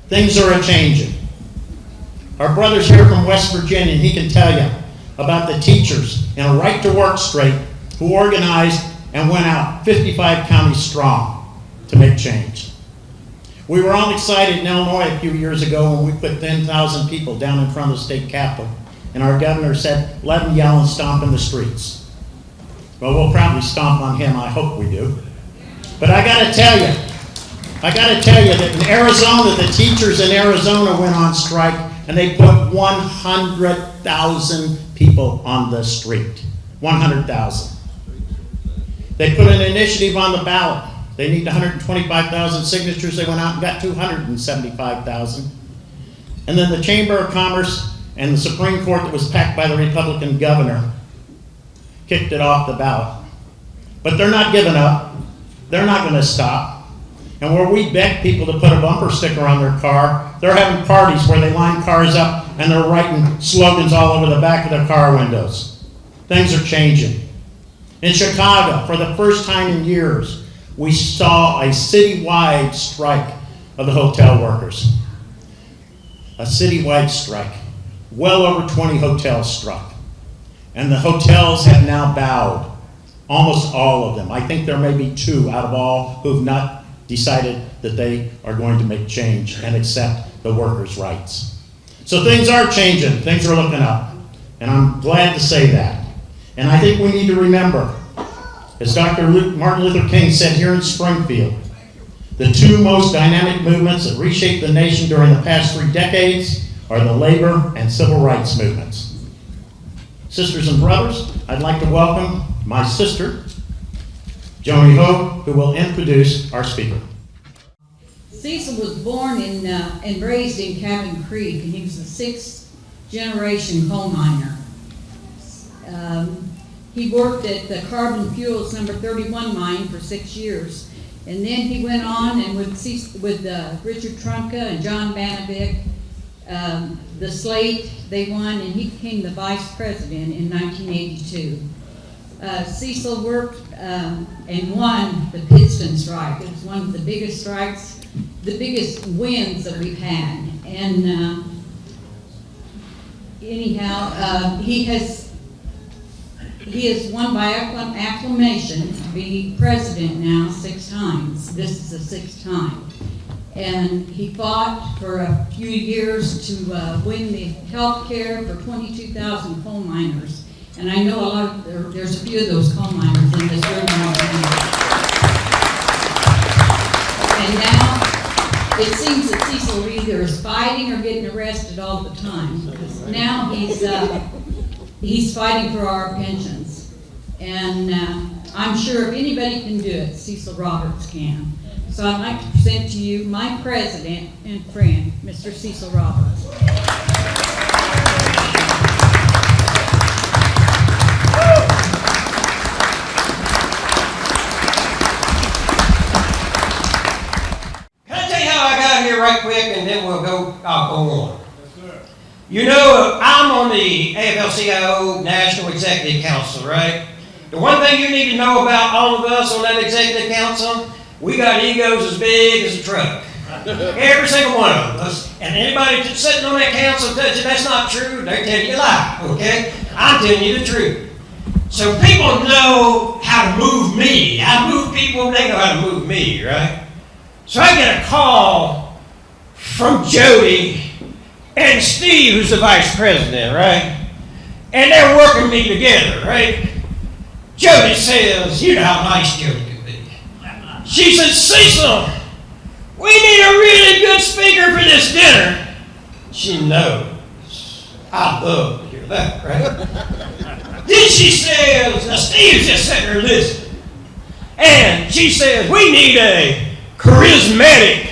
Things are a-changing. Our brother's here from West Virginia, and he can tell you about the teachers in a right-to-work strike who organized and went out 55 counties strong to make change. We were all excited in Illinois a few years ago when we put 10,000 people down in front of the state capitol, and our governor said, let them yell and stomp in the streets. Well, we'll probably stomp on him, I hope we do. But I gotta tell you that in Arizona, the teachers in Arizona went on strike, and they put 100,000 people on the street. 100,000. They put an initiative on the ballot. They need 125,000 signatures. They went out and got 275,000. And then the Chamber of Commerce and the Supreme Court that was packed by the Republican governor kicked it off the ballot. But they're not giving up. They're not going to stop. And where we beg people to put a bumper sticker on their car, they're having parties where they line cars up and they're writing slogans all over the back of their car windows. Things are changing. In Chicago, for the first time in years, we saw a citywide strike of the hotel workers. A citywide strike. Well over 20 hotels struck. And the hotels have now bowed. Almost all of them. I think there may be 2 out of all who've not decided that they are going to make change and accept the workers' rights. So things are changing. Things are looking up. And I'm glad to say that. And I think we need to remember, as Dr. Martin Luther King said here in Springfield, the 2 most dynamic movements that reshaped the nation during the past 3 decades are the labor and civil rights movements. Sisters and brothers, I'd like to welcome my sister, Joni Hope, who will introduce our speaker. Cecil was born and raised in Cabin Creek, and he was a 6th-generation coal miner. He worked at the Carbon Fuels number 31 mine for 6 years. And then he went on and with Richard Trumka and John Banovic, the slate, they won, and he became the vice president in 1982. Cecil worked and won the Piston strike. It was one of the biggest strikes, the biggest wins that we've had. And anyhow, he has won by acclamation to be president now 6 times. This is the 6th time. And he fought for a few years to win the health care for 22,000 coal miners. And I know there's a few of those coal miners in this room right now. And now it seems that Cecil either is fighting or getting arrested all the time. Because now he's fighting for our pensions. And I'm sure if anybody can do it, Cecil Roberts can. So I'd like to present to you my president and friend, Mr. Cecil Roberts. Right quick, and then I'll go on. Yes, sir. You know, I'm on the AFL-CIO National Executive Council, right? The one thing you need to know about all of us on that Executive Council, we got egos as big as a truck. Every single one of us. And anybody that's sitting on that council tells you that's not true, they tell you a lie, okay? I'm telling you the truth. So people know how to move me. I move people, they know how to move me, right? So I get a call from Jody and Steve, who's the vice president, right? And they're working me together, right? Jody says, you know how nice Jody can be. She says, Cecil, we need a really good speaker for this dinner. She knows. I love to hear that, right? Then she says, now Steve's just sitting there listening. And she says, we need a charismatic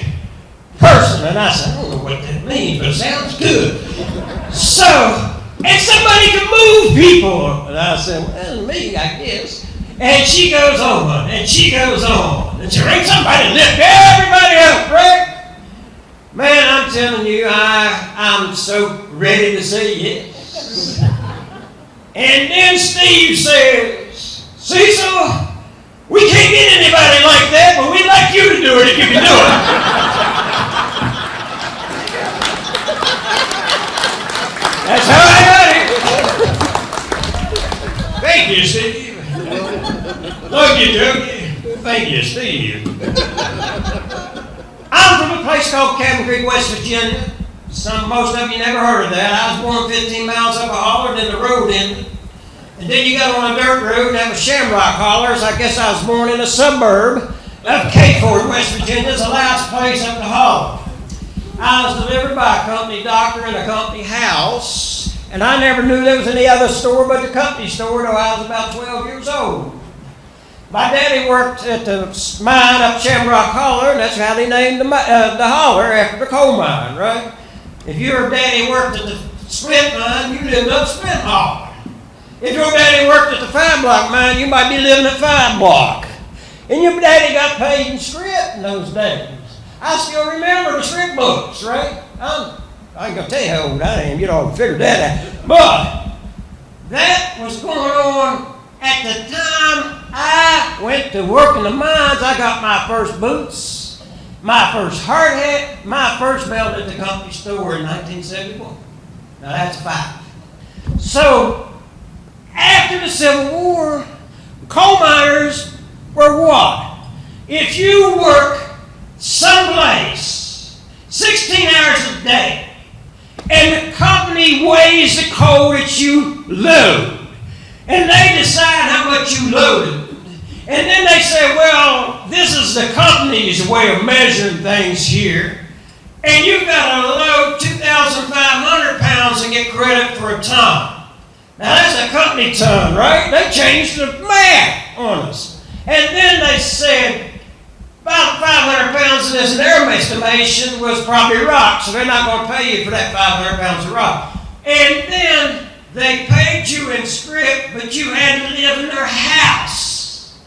person. And I said, I don't know what that means, but it sounds good. So, and somebody can move people. And I said, well, me, I guess. And she goes on, and she goes on. And she brings somebody to lift everybody up, right? Man, I'm telling you, I'm so ready to say yes. And then Steve says, Cecil, we can't get anybody like that, but we'd like you to do it if you can do it. That's how I got it. Thank you, Steve. Look you, Jokey. Thank you, Steve. I'm from a place called Cabin Creek, West Virginia. Most of you never heard of that. I was born 15 miles up a holler, then the road ended. And then you got on a dirt road, that was Shamrock Hollers. I guess I was born in a suburb of Cape Ford, West Virginia. It's the last place up the holler. I was delivered by a company doctor in a company house, and I never knew there was any other store but the company store till I was about 12 years old. My daddy worked at the mine up Shamrock Holler, and that's how they named the holler after the coal mine, right? If your daddy worked at the Splint mine, you lived up Splint Holler. If your daddy worked at the 5 block mine, you might be living at 5 block. And your daddy got paid in script in those days. I still remember the script books, right? I ain't gonna tell you how old I am, you know, figure that out. But that was going on at the time I went to work in the mines. I got my first boots, my first hard hat, my first belt at the company store in 1971. Now that's a fact. So, after the Civil War, coal miners were what? If you work someplace 16 hours a day and the company weighs the coal that you load and they decide how much you loaded, and then they say, well, this is the company's way of measuring things here, and you've got to load 2,500 pounds and get credit for a ton. Now that's a company ton, right? They changed the math on us. And then they said about 500 pounds of this in their estimation was probably rock, so they're not going to pay you for that 500 pounds of rock. And then they paid you in script, but you had to live in their house.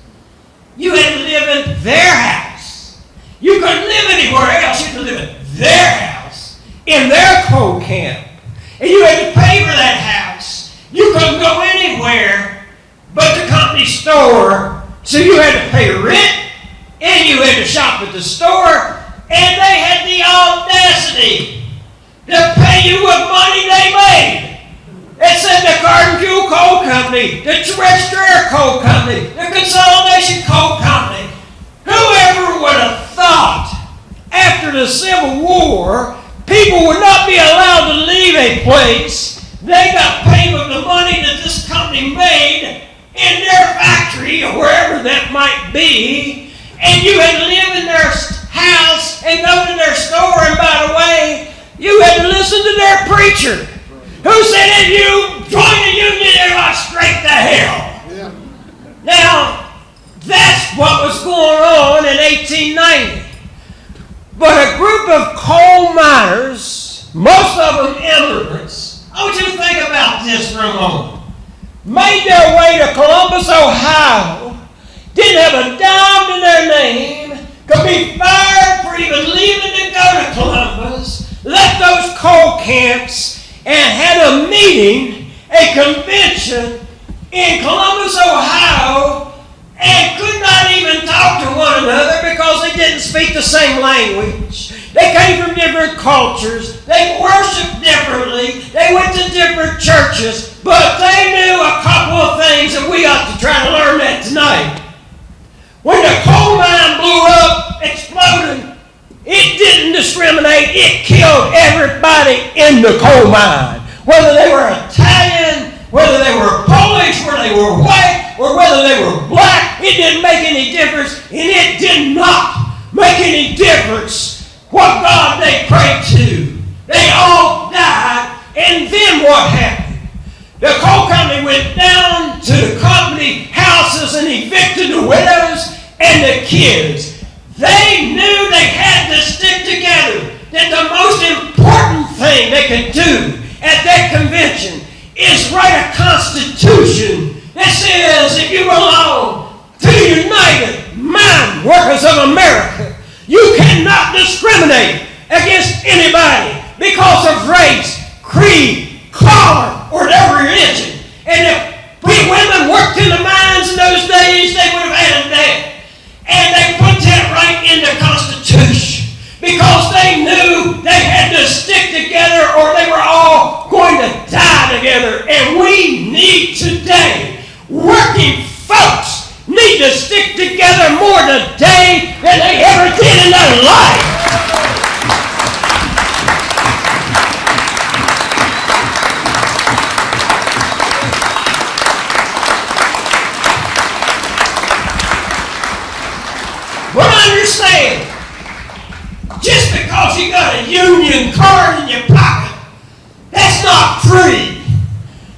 You had to live in their house. You couldn't live anywhere else. You had to live in their house, in their coal camp. And you had to pay for that house. You couldn't go anywhere but the company store, so you had to pay rent, and you had to shop at the store, and they had the audacity to pay you with money they made. It said the Carbon Fuel Coal Company, the Terrestrial Air Coal Company, the Consolidation Coal Company. Whoever would have thought after the Civil War, people would not be allowed to leave a place. They got paid with the money that this company made in their factory or wherever that might be, and you had to live in their house and go to their store, and by the way, you had to listen to their preacher who said if you join the union, you're going straight to hell. Yeah. Now, that's what was going on in 1890. But a group of coal miners, most of them immigrants, I want you to think about this for a moment. Made their way to Columbus, Ohio, didn't have a dime to their name, could be fired for even leaving to go to Columbus, left those coal camps, and had a meeting, a convention in Columbus, Ohio, and could not even talk to one another because they didn't speak the same language. They came from different cultures. They worshiped differently. They went to different churches. But they knew a couple of things that we ought to try to learn that tonight. When the coal mine blew up, exploded, it didn't discriminate. It killed everybody in the coal mine. Whether they were Italian, whether they were Polish, whether they were white, or whether they were black, it didn't make any difference. And it did not make any difference what God they prayed to. They all died, and then what happened? The coal company went down to the company houses and evicted the widows and the kids. They knew they had to stick together, that the most important thing they could do at that convention is write a constitution that says if you belong to the United Mine Workers of America, you cannot discriminate against anybody because of race, creed, color, or their religion. And if women worked in the mines in those days, they would have had a death. And they put that right in the Constitution because they knew they had to stick together or they were all going to die. than they ever did in their life. But understand, just because you got a union card in your pocket, that's not free.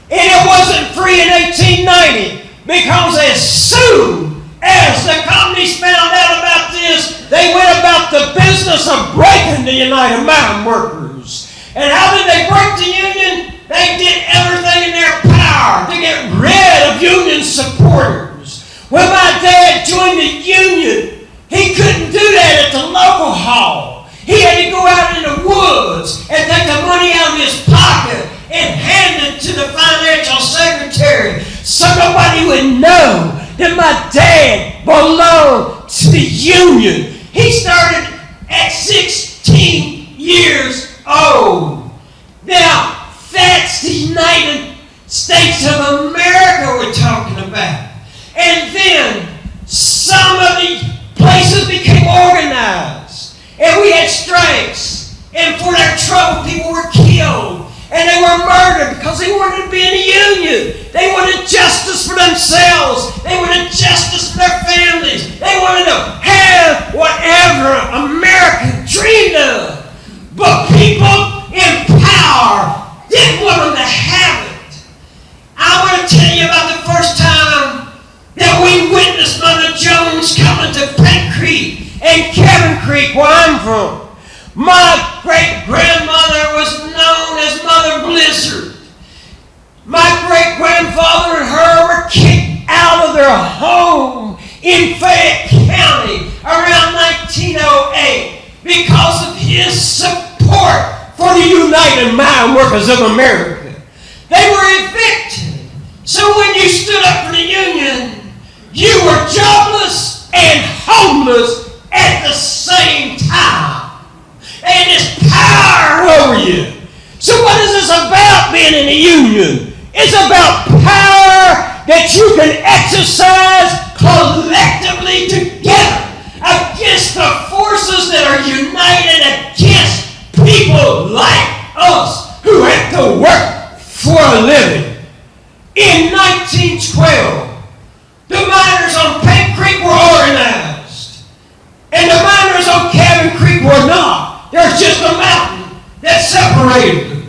And it wasn't free in 1890, because as soon as the companies found out about this, they went about the business of breaking the United Mine Workers. And how did they break the union? They did everything in their power to get rid of union supporters. When my dad joined the union, he couldn't do that at the local hall. He had to go out in the woods and take the money out of his pocket and hand it to the financial secretary so nobody would know that my dad belonged to the union. He started at 16 years old. Now, that's the United States of America we're talking about. And then some of the places became organized, and we had strikes, and for their trouble people were killed, and they were murdered because they wanted to be in the union. They wanted justice for themselves. They wanted justice for their families. They wanted to have whatever America dreamed of. But people in power didn't want them to have it. I want to tell you about the first time that we witnessed Mother Jones coming to Paint Creek and Cabin Creek, where I'm from. My great-grandmother was known as Mother Blizzard. My great-grandfather and her were kicked out of their home in Fayette County around 1908 because of his support for the United Mine Workers of America. They were evicted. So when you stood up for the union, you were jobless and homeless at the same time. And there's power over you. So what is this about being in the union? It's about power that you can exercise collectively together against the forces that are united against people like us who have to work for a living. In 1912, the miners on Paint Creek were organized, and the miners on Cabin Creek were not. There's just a mountain that separated them.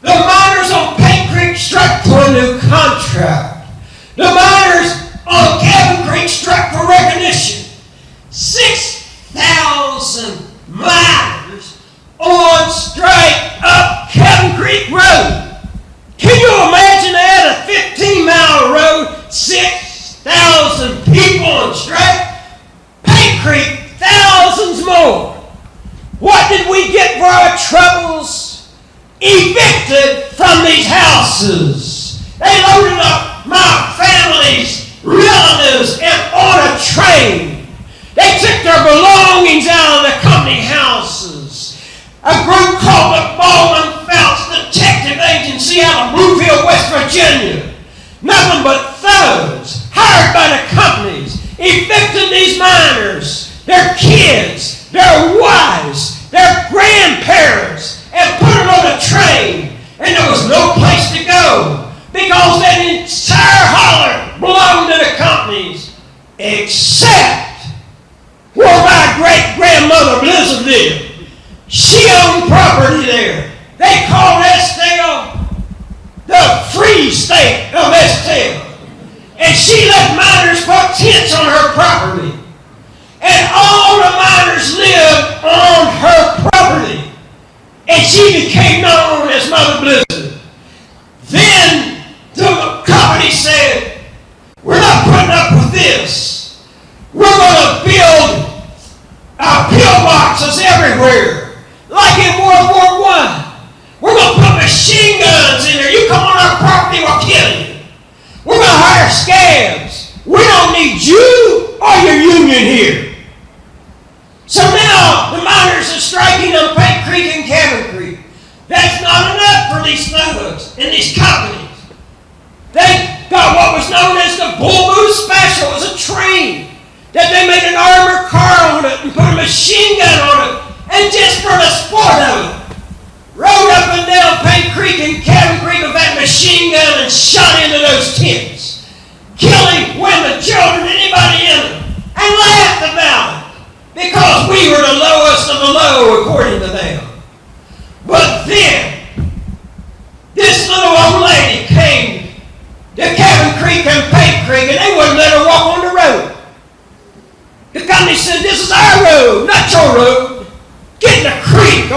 The miners on Paint Creek struck for a new contract. The miners on Cabin Creek struck for recognition. 6,000 miners on strike up Cabin Creek Road. Can you imagine that? A 15-mile road, 6,000 people on strike. Paint Creek, thousands more. What did we get for our troubles? Evicted from these houses. They loaded up my family's relatives and on a train. They took their belongings out of the company houses. A group called the Baldwin Phelps Detective Agency out of Bluefield, West Virginia. Nothing but thugs hired by the companies evicted these miners, their kids, their wives, their grandparents, and put them on a train. And there was no place to go because that entire holler belonged to the companies except where my great-grandmother Blizzard lived. She owned property there. They called Estelle the Free State of Estelle. And she let miners put tents on her property. And all the miners lived on her property. And she became known as Mother Blizzard. Then the company said, we're not putting up with this. We're going to build pillboxes everywhere. Like in World War I. We're going to put machine guns in there. You come on our property, we'll kill you. We're going to hire scabs. We don't need you or your union here. So now the miners are striking on Paint Creek and Cabin Creek. That's not enough for these thugs and these companies. They got what was known as the Bull Moose Special. It was a train that they made an armored car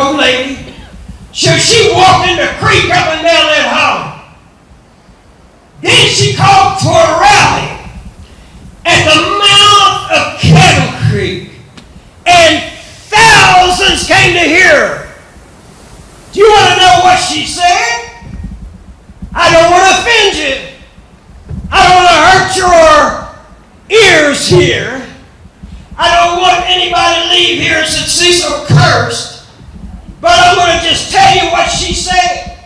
old lady. So she walked in the creek up and down that hollow. Then she called for a rally at the mouth of Cabin Creek. And thousands came to hear her. Do you want to know what she said? I don't want to offend you. I don't want to hurt your ears here. I don't want anybody to leave here and say Cecil cursed. But I'm going to just tell you what she said.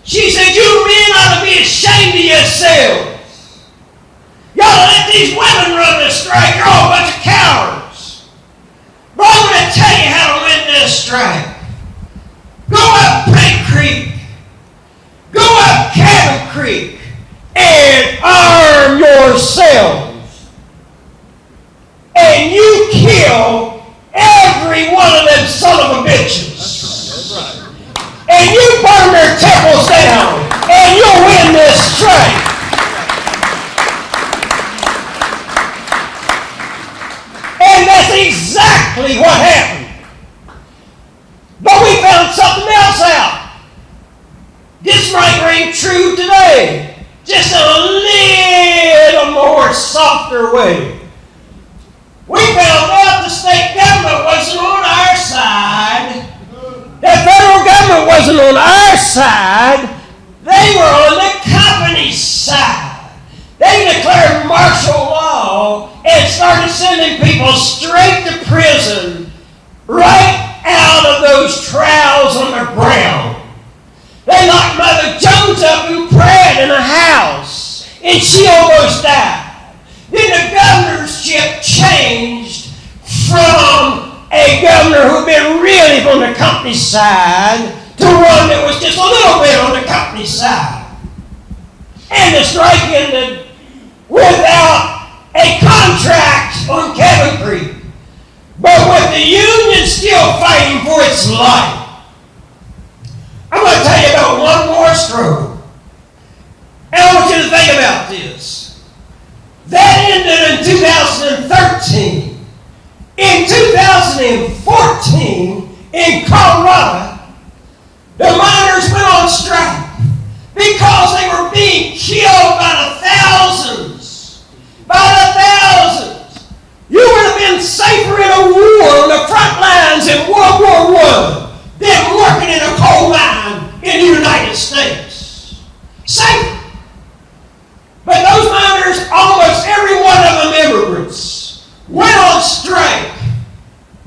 She said, you men ought to be ashamed of yourselves. Y'all let these women run this strike. You're all a bunch of cowards. But I'm going to tell you how to win this strike. Go up Pink Creek. Go up Cabin Creek and arm yourselves. And you kill every one of them son of a bitches. That's right. And you burn their temples down and you'll win this strike. And that's exactly what happened. But we found something else out. This might ring true today, just a little more softer way. We found out the state government wasn't on our side. The federal government wasn't on our side. They were on the company's side. They declared martial law and started sending people straight to prison right out of those trowels on the ground. They locked Mother Jones up who prayed in a house, and she almost died. Then the governorship changed from a governor who'd been really on the company's side to one that was just a little bit on the company's side. And the strike ended without a contract on Cabin Creek, but with the union still fighting for its life. I'm going to tell you about one more struggle. And I want you to think about this. That ended in 2013. In 2014, in Colorado, the miners went on strike because they were being killed by the thousands. By the thousands. You would have been safer in a war on the front lines in World War I than working in a coal mine in the United States. Safer. But those miners, almost every one of them immigrants, went on strike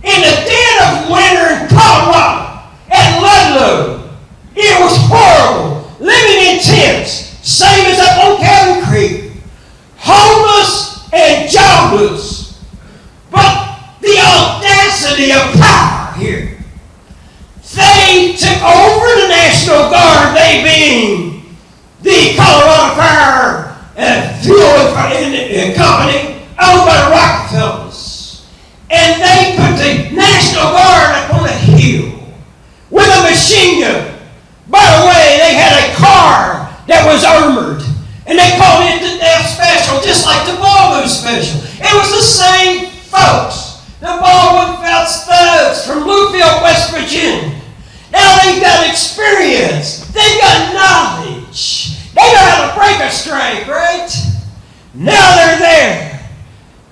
in the dead of winter in Colorado at Ludlow. It was horrible. Living in tents, same as up on Cabin Creek. Homeless and jobless. But the audacity of power here. They took over the National Guard, they being the Colorado Fire and Fuel Company owned by the Rockefellers. And they put the National Guard up on a hill with a machine gun. By the way, they had a car that was armored. And they called it the Death Special, just like the Baldwin Special. It was the same folks. The Baldwin Phelps thugs from Bluefield, West Virginia. Now they've got experience. They've got knowledge. They know how to break a strike, right? Now they're there.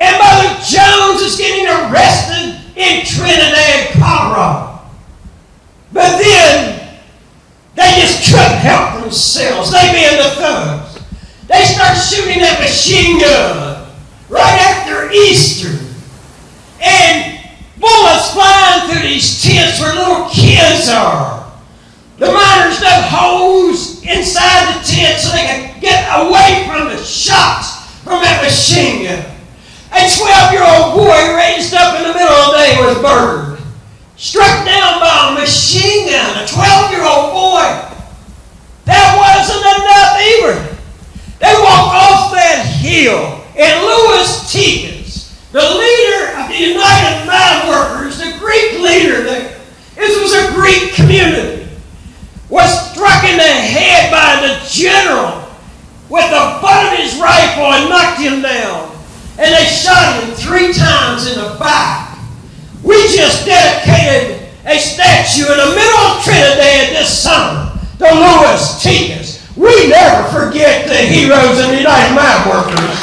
And Mother Jones is getting arrested in Trinidad, Colorado. But then, they just couldn't help themselves. They being the thugs. They start shooting that machine gun right after Easter. And bullets flying through these tents where little kids are. The miners dug holes inside the tent so they could get away from the shots from that machine gun. A 12-year-old boy raised up in the middle of the day was murdered. Struck down by a machine gun, a 12-year-old boy. That wasn't enough either. They walked off that hill, and Louis Tikas, the leader of the United Mine Workers, the Greek leader there, this was a Greek community, was struck in the head by the general with the butt of his rifle and knocked him down. And they shot him 3 times in the back. We just dedicated a statue in the middle of Trinidad this summer to Louis Tigas. We never forget the heroes of the United Mine Workers.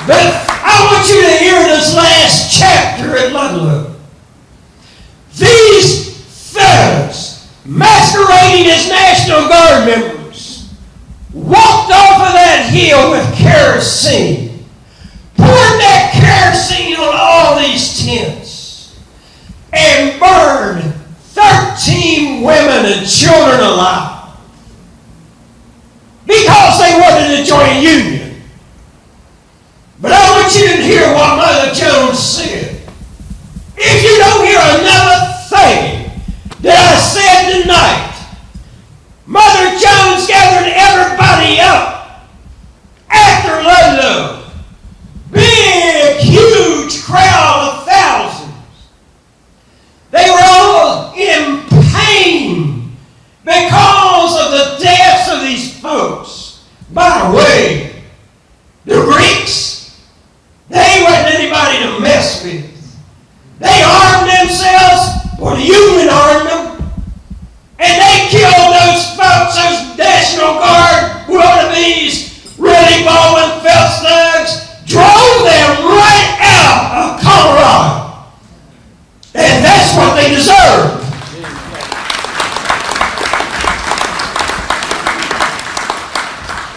But I want you to hear this last chapter at Ludlow. These thugs, masquerading as National Guard members, walked off of that hill with kerosene, poured that kerosene on all these tents, and burned 13 women and children alive because they wanted to join a union. But I want you to hear what Mother Jones said. If you don't hear another thing that I said tonight, Mother Jones gathered everybody up after Ludlow. Big, huge crowd of thousands. They were all in pain because of the deaths of these folks. By the way, the Greeks, they wasn't anybody to mess with. They armed themselves, or the Union armed them, and they killed those folks, those National Guard wannabes, really Baldwin Phelps thugs, drove them right out of Colorado. And that's what they deserve.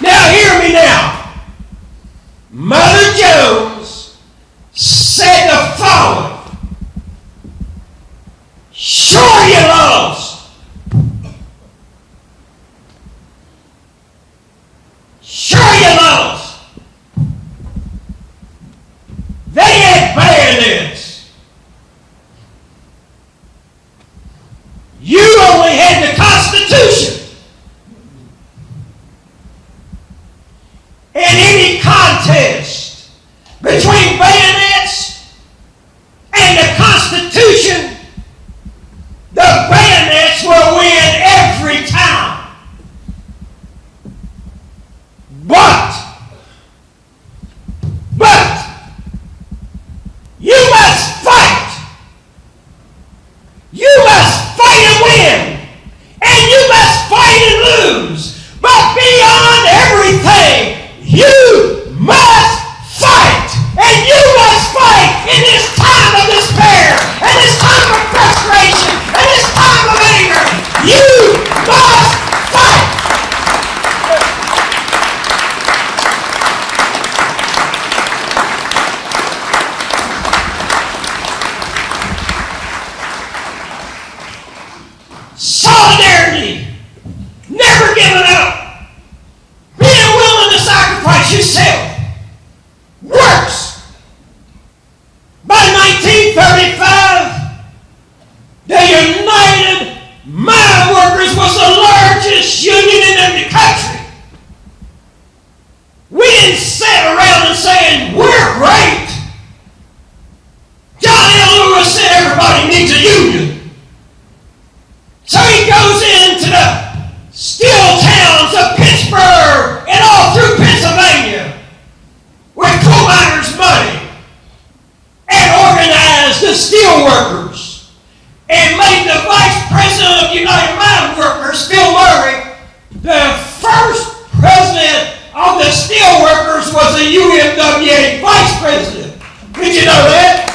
Now hear me now. Mother Jones said the following. Sure you lost. Sure you lost. They had bayonets. You only had the Constitution. And any contest between bayonets and the Constitution, the bayonets will win every time. But you must fight. You must fight and win. And you must fight and lose. But beyond everything, you must fight. And you must fight in this time of despair, and this time of frustration, and this time of anger. You must fight. Solidarity, never giving up, being willing to sacrifice yourself, works. By 1935, the United Mine Workers was the largest union in the country. We didn't sit around and saying, we're great. John L. Lewis said everybody needs a union. So he goes into the steel towns of Pittsburgh and all through Pennsylvania with coal miners' money and organized the steel workers and made the vice president of United Mine Workers, Phil Murray, the first president of the steel workers was a UMWA vice president. Did you know that?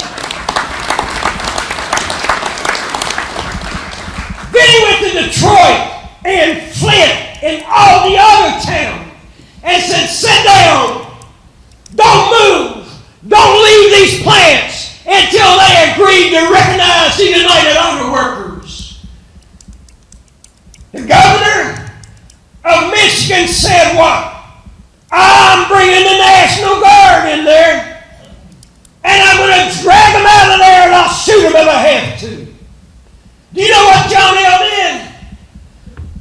Then he went to Detroit and Flint and all the other towns and said, sit down, don't move, don't leave these plants until they agreed to recognize the United Auto Workers. The governor of Michigan said what? I'm bringing the National Guard in there, and I'm going to drag them out of there and I'll shoot them if I have to. Do you know what John L. did?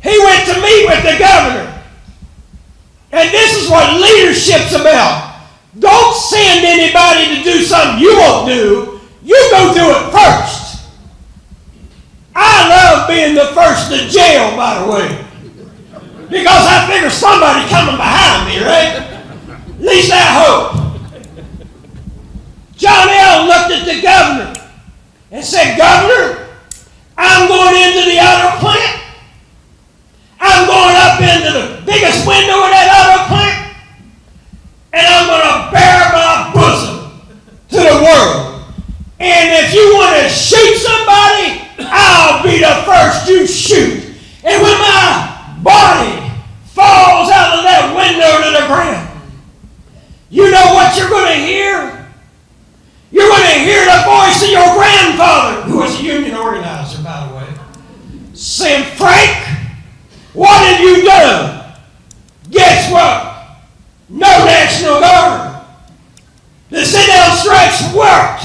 He went to meet with the governor. And this is what leadership's about. Don't send anybody to do something you won't do. You go do it first. I love being the first to jail, by the way. Because I figure somebody coming behind me, right? At least I hope. at the governor and said, Governor, I'm going into the auto plant. I'm going up into the biggest window of that auto plant, and I'm going to bare my bosom to the world. And if you want to shoot somebody, I'll be the first you shoot. And when my body falls out of that window to the ground, you know what you're going to hear? You're going to hear the voice of your grandfather, who was a union organizer, by the way, saying, Frank, what have you done? Guess what? No National Guard. The sit-down strikes worked,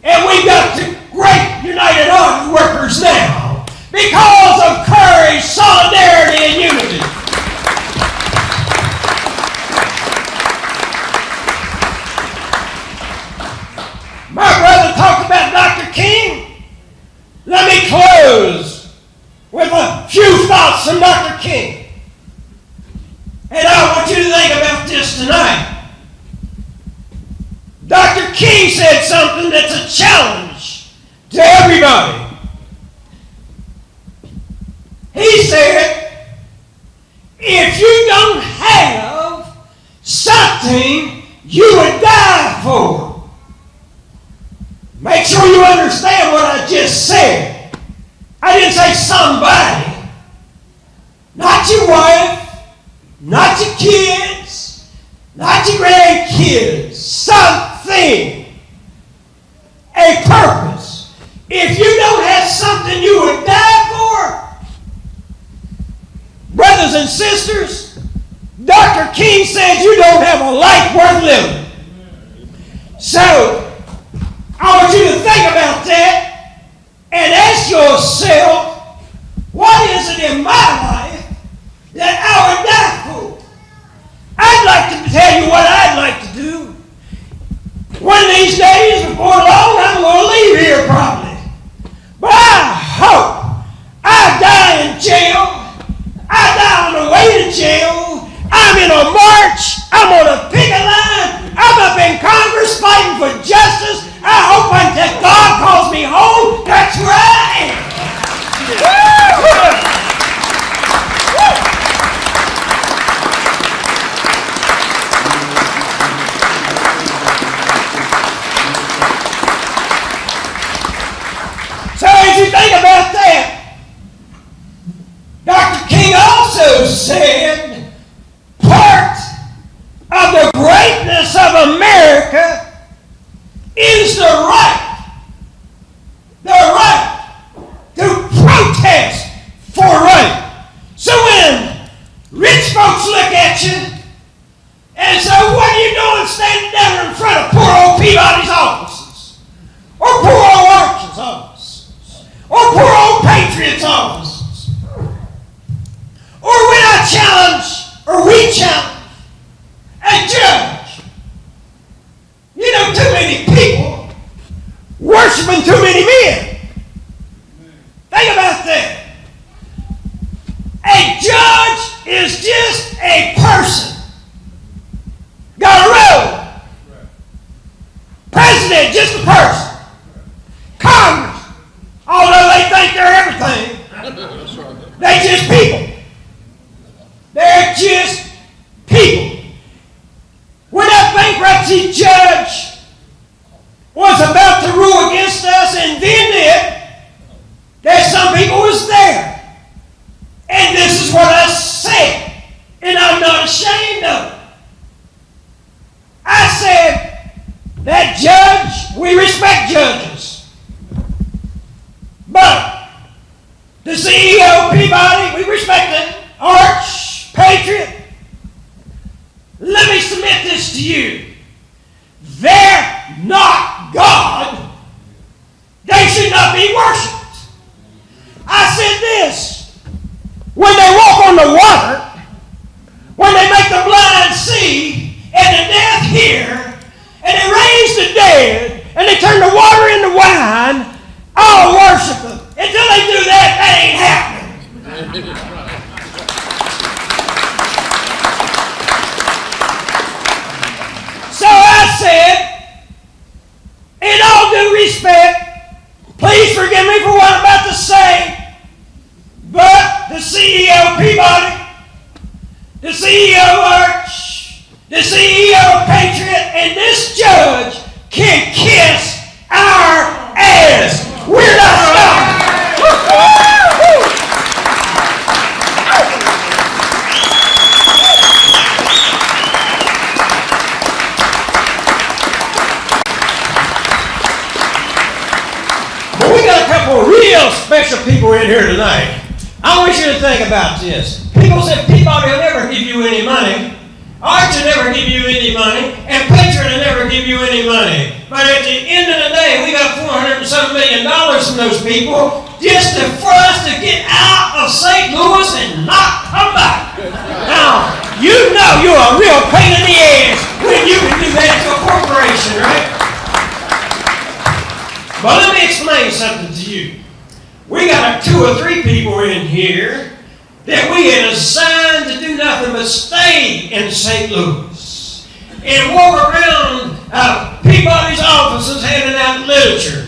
and we got the great United Auto Workers now because of courage, solidarity, and unity. My brother talked about Dr. King. Let me close with a few thoughts from Dr. King. And I want you to think about this tonight. Dr. King said something that's a challenge to everybody. He said, if you don't have something you would die for, make sure you understand what I just said. I didn't say somebody. Not your wife, not your kids, not your grandkids. Something. A purpose. If you don't have something you would die for, brothers and sisters, Dr. King says you don't have a life worth living. So, I want you to think about that and ask yourself, what is it in my life that I would die for? I'd like to tell you what I'd like to do. One of these days, before long, I'm going to leave here probably. But I hope I die in jail. I die on the way to jail. I'm in a march. I'm on a picket line. I'm up in Congress fighting for justice. I hope until God calls me home, that's where I am. So as you think about that, Dr. King also said part of the greatness of America is the right to protest for right. So when rich folks look at you and say, what are you doing standing down in front of poor old Peabody's offices? Or poor old Archer's offices? Or poor old Patriot's offices? Or when I challenge, or we challenge, a judge. You know, too many people worshiping too many men. Think about that. A judge is just a person. Got a role. President, just a person. Congress, although they think they're everything, they're just people. They're just people. When that bankruptcy judge was about to rule against us and then there's some people was there. And this is what I said, and I'm not ashamed of it. I said, that judge, we respect judges. But the CEO, Peabody, we respect them. Arch, Patriot. Let me submit this to you. They're not God. They should not be worshipped. I said this. When they walk on the water, when they make the blind see, and the deaf hear, and they raise the dead, and they turn the water into wine, I'll worship them. Until they do that, that ain't happening. So I said, in all due of Peabody, the CEO of Arch, the CEO of Patriot, and this judge can kiss our ass. We're not stopping. But we got a couple of real special people in here tonight. I want you to think about this. People said Peabody will never give you any money. Arch will never give you any money, and Patriot will never give you any money. But at the end of the day, we got $400 and some million from those people just for us to get out of St. Louis and not come back. Now, you know you're a real pain in the ass when you can do that to a corporation, right? But let me explain something to you. We got 2 or 3 people in here that we had assigned to do nothing but stay in St. Louis and walk around Peabody's offices handing out literature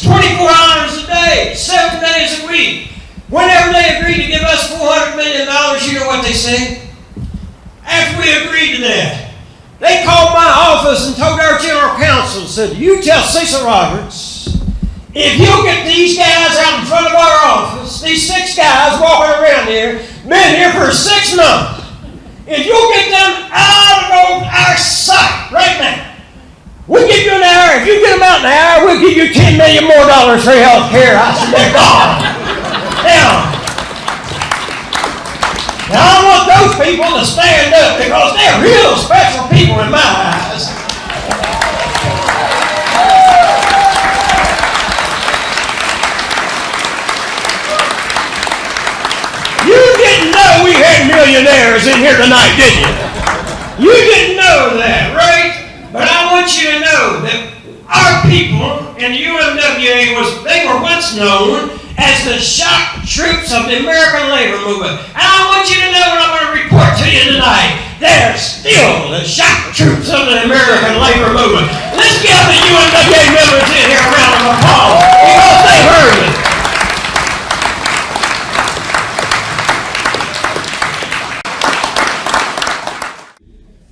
24 hours a day, 7 days a week. Whenever they agreed to give us $400 million, you know what they said? After we agreed to that, they called my office and told our general counsel, said, you tell Cecil Roberts, if you'll get these guys out in front of our office, these 6 guys walking around here, been here for 6 months, if you'll get them out of our sight right now, we'll give you an hour. If you get them out in an hour, we'll give you $10 million more for health care. I said, they're gone. Now, I want those people to stand up because they're real special people in my eyes. You didn't know we had millionaires in here tonight, did you? You didn't know that, right? But I want you to know that our people in the UMWA they were once known as the shock troops of the American labor movement. And I want you to know what I'm going to report to you tonight. They're still the shock troops of the American labor movement. Let's give the UMWA members in here a round of applause because they heard me.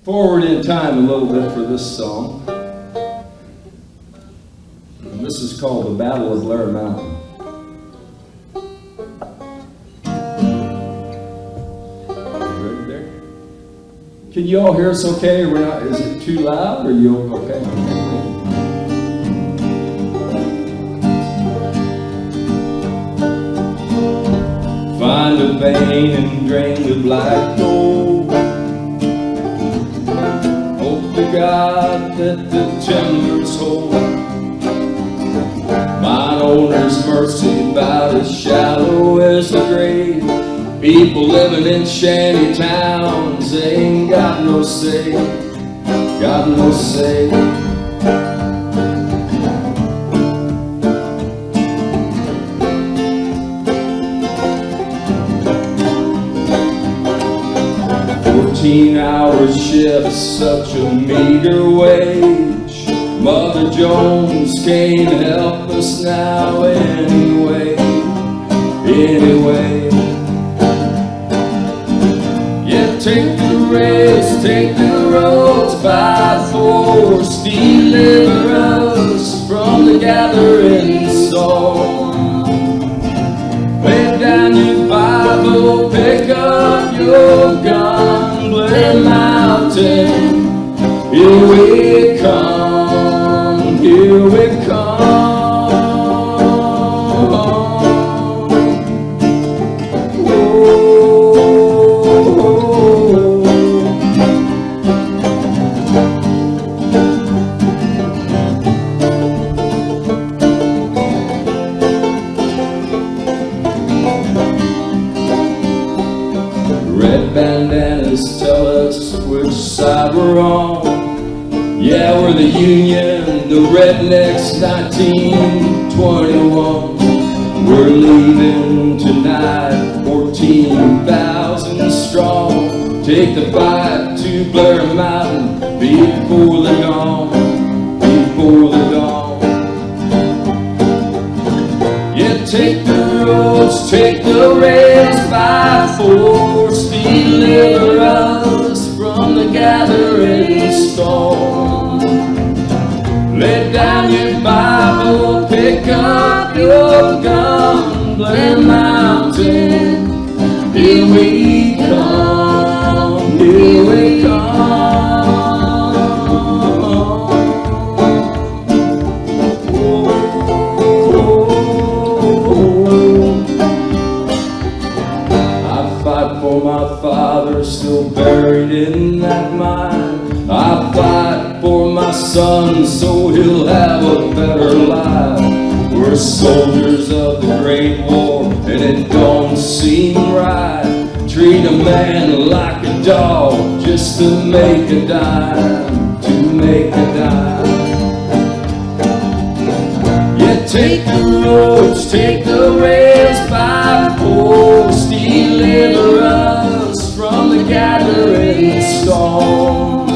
Forward in time a little bit for this song. And this is called The Battle of Blair Mountain. You ready there? Can you all hear us okay? Or we're not, is it too loud? Or are you okay? Find a vein and drain the black gold. God that the timbers hold. Mine owner's mercy about as shallow as the grave. People living in shanty towns, they ain't got no say, got no say. 14-hour shifts, such a meager wage. Mother Jones can't help us now anyway, anyway. Yeah, take the rails, take the roads by force, deliver us from the gathering storm. Lay down your Bible, pick up your gun, Blair Mountain, here we come, here we come. Red bandanas tell us which side we're on. Yeah, we're the Union, the Rednecks 1921. We're leaving tonight, 14,000 strong. Take the fight to Blair Mountain before the dawn, before the dawn. Yeah, take the roads, take the rails by Lay down your Bible, pick up your gun, Blair Mountain, here we come, here we come. My father still buried in that mine. I fight for my son so he'll have a better life. We're soldiers of the Great War and it don't seem right. Treat a man like a dog just to make a dime, to make a dime. Yeah, take the roads, take the rails by post, deliver us from the gathering storm.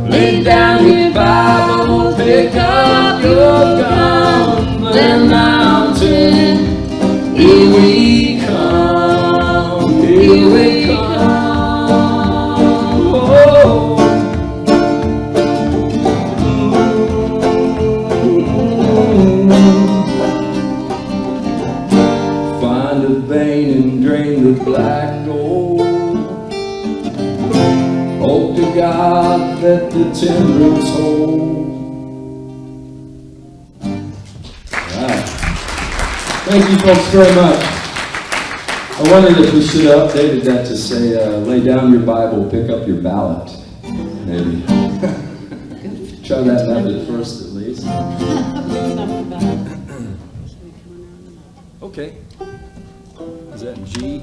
Lay down your Bible, pick up your gun, Blair Mountain, here we come, here we come. Oh. Find a vein and drain the black gold. Hope to God that the timbers hold. All right. Thank you folks very much. I wondered if we should have updated that to say, lay down your Bible, pick up your ballot. Maybe. Try that method first at least. Okay. Is that G?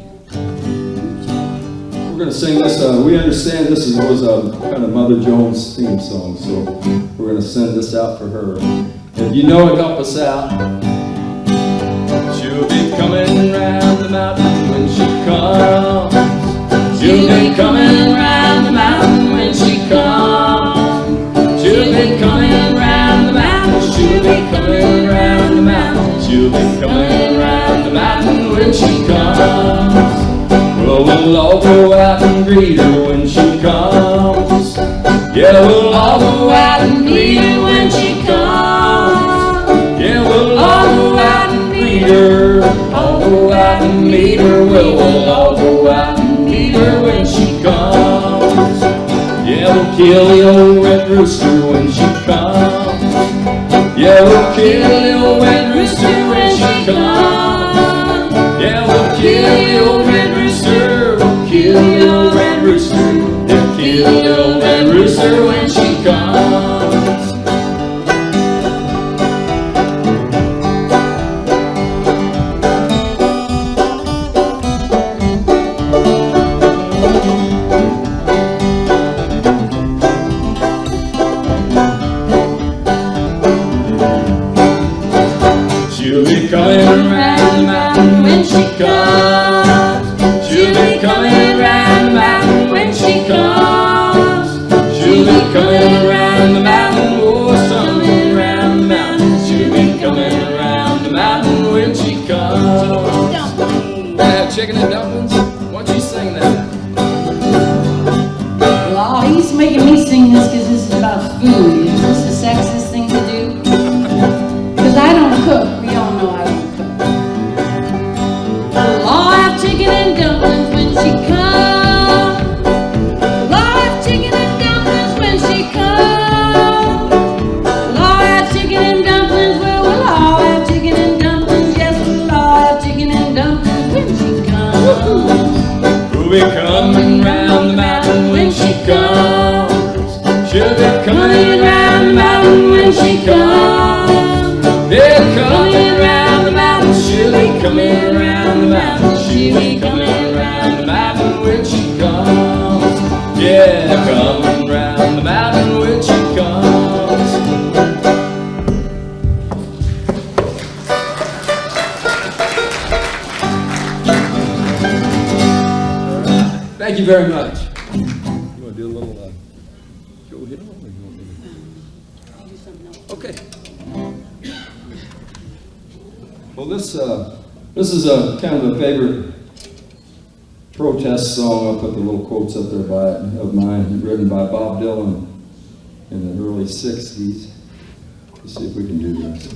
We're going to sing this. We understand this was a kind of Mother Jones theme song, so we're going to send this out for her. If you know it, help us out. She'll be coming round the mountain when she comes. She'll be coming round the mountain when she comes. She'll be coming round the mountain. She'll be coming round the mountain. She'll be coming round the mountain when she comes. Well, we'll all go out and greet her when she comes. Yeah, we'll all go out and greet her when she comes. Yeah, we'll all go out and greet her. All go out and meet her. Well, we'll all go out and meet her when she comes. Yeah, we'll kill the old red rooster when she comes. Yeah, we'll kill the old red rooster when she comes. Yeah, we'll kill the old red rooster. We'll kill the old red rooster. We'll kill the old red rooster when she comes. She'll be coming around the mountain when she comes. She'll be coming around the mountain when she comes. She'll be coming around the mountain, oh, coming around the mountain. She'll be coming around the mountain when she comes. Chicken and dumplings? Why don't you sing that? Well, he's making me sing this because this is about food. Is this a sexist thing to do? Because I don't cook. We all know I don't cook. Well, I'll have chicken and dumplings when she comes. Well, I'll have chicken and dumplings when she comes. Well, I'll have chicken and dumplings. Well, we'll all have chicken and dumplings. Yes, we'll all have chicken and dumplings when she comes. We'll be coming round the mountain when she comes. She'll be coming round the mountain when she comes. They're coming round the mountain. She'll be coming round the mountain. She'll be coming round the mountain when she comes. Yeah, coming round the mountain when she comes. Thank you very much. You want to do a little go hit on or you want me to? Okay. Well, this is a kind of a favorite protest song. I'll put the little quotes up there of mine, written by Bob Dylan in the early '60s. Let's see if we can do this.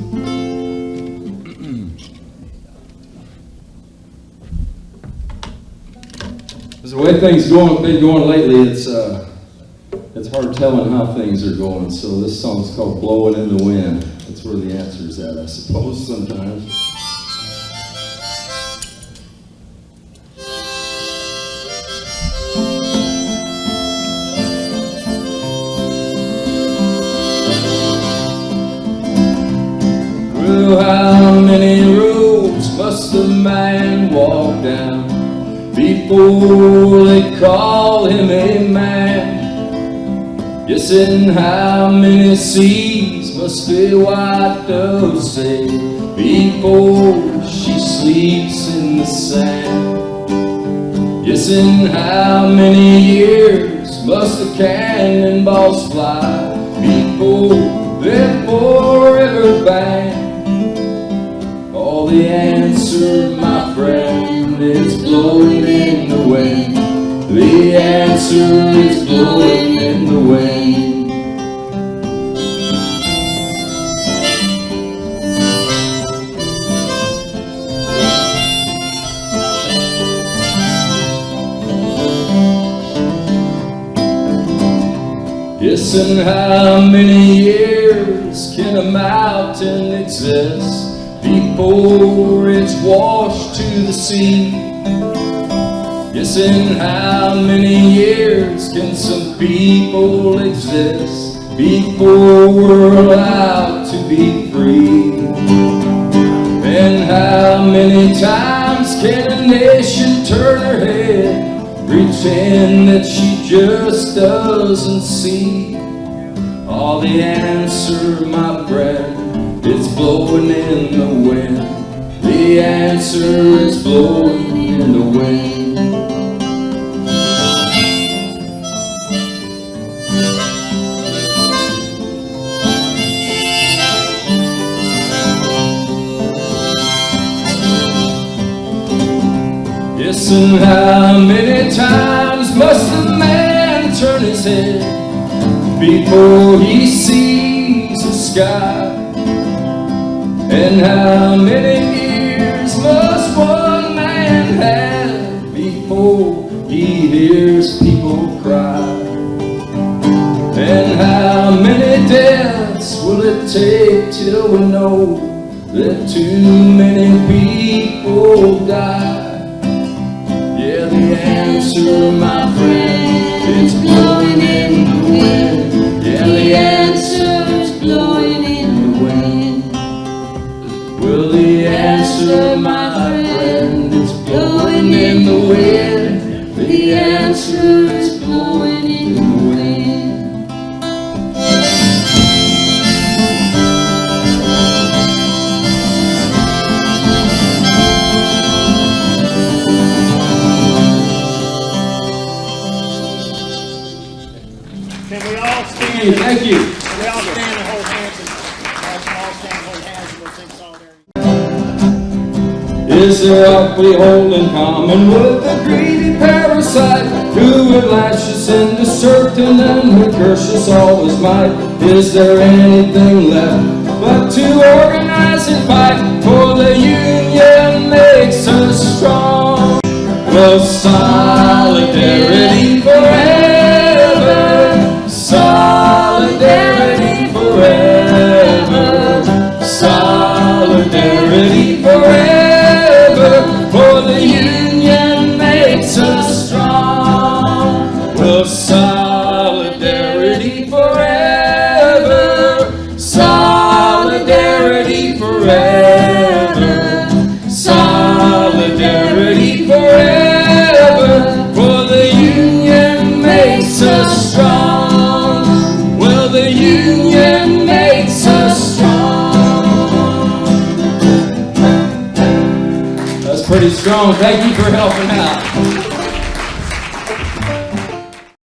The way things been going lately, it's hard telling how things are going. So this song's called "Blowing in the Wind." That's where the answer's at, I suppose, sometimes. Through how many roads must a man walk down before they call him a man? Yes, and how many seas must a white dove sail before she sleeps in the sand? Yes, and how many years must the cannonballs fly before they're forever banned? All the answer, my friend, is blowing in the wind. The answer is blowing in the wind. Yes, and how many years can a mountain exist before it's washed to the sea? Yes, and how many years can some people exist before we're allowed to be free? And how many times can a nation turn her head, pretend that she just doesn't see? All the answer, my friend, it's blowing in the wind. The answer is blowing in the wind. Yes, and how many times must a man turn his head before he sees the sky? And how many years must one man have before he hears people cry? And how many deaths will it take till we know that too many people die? Yeah, the answer, my friend, is blowing in the wind. Yeah, the answer is blowing in the wind. Well, the answer, my friend, is blowing in the wind. The answer is blowing in the wind. Can we all stand? Thank you. Can we all stand and hold hands and all stand and hold hands and we'll sing solidarity? Is there aught we hold in common with the greedy parasite who would lash us into certain and would curse us all his might? Is there anything left but to organize and fight? For the union makes us strong. Well, solidarity forever, solidarity forever, solidarity forever, for the union makes us strong. Well, solidarity forever, solidarity forever, solidarity forever, for the union makes us strong. Well, the union makes us strong. That's pretty strong. Thank you for helping out.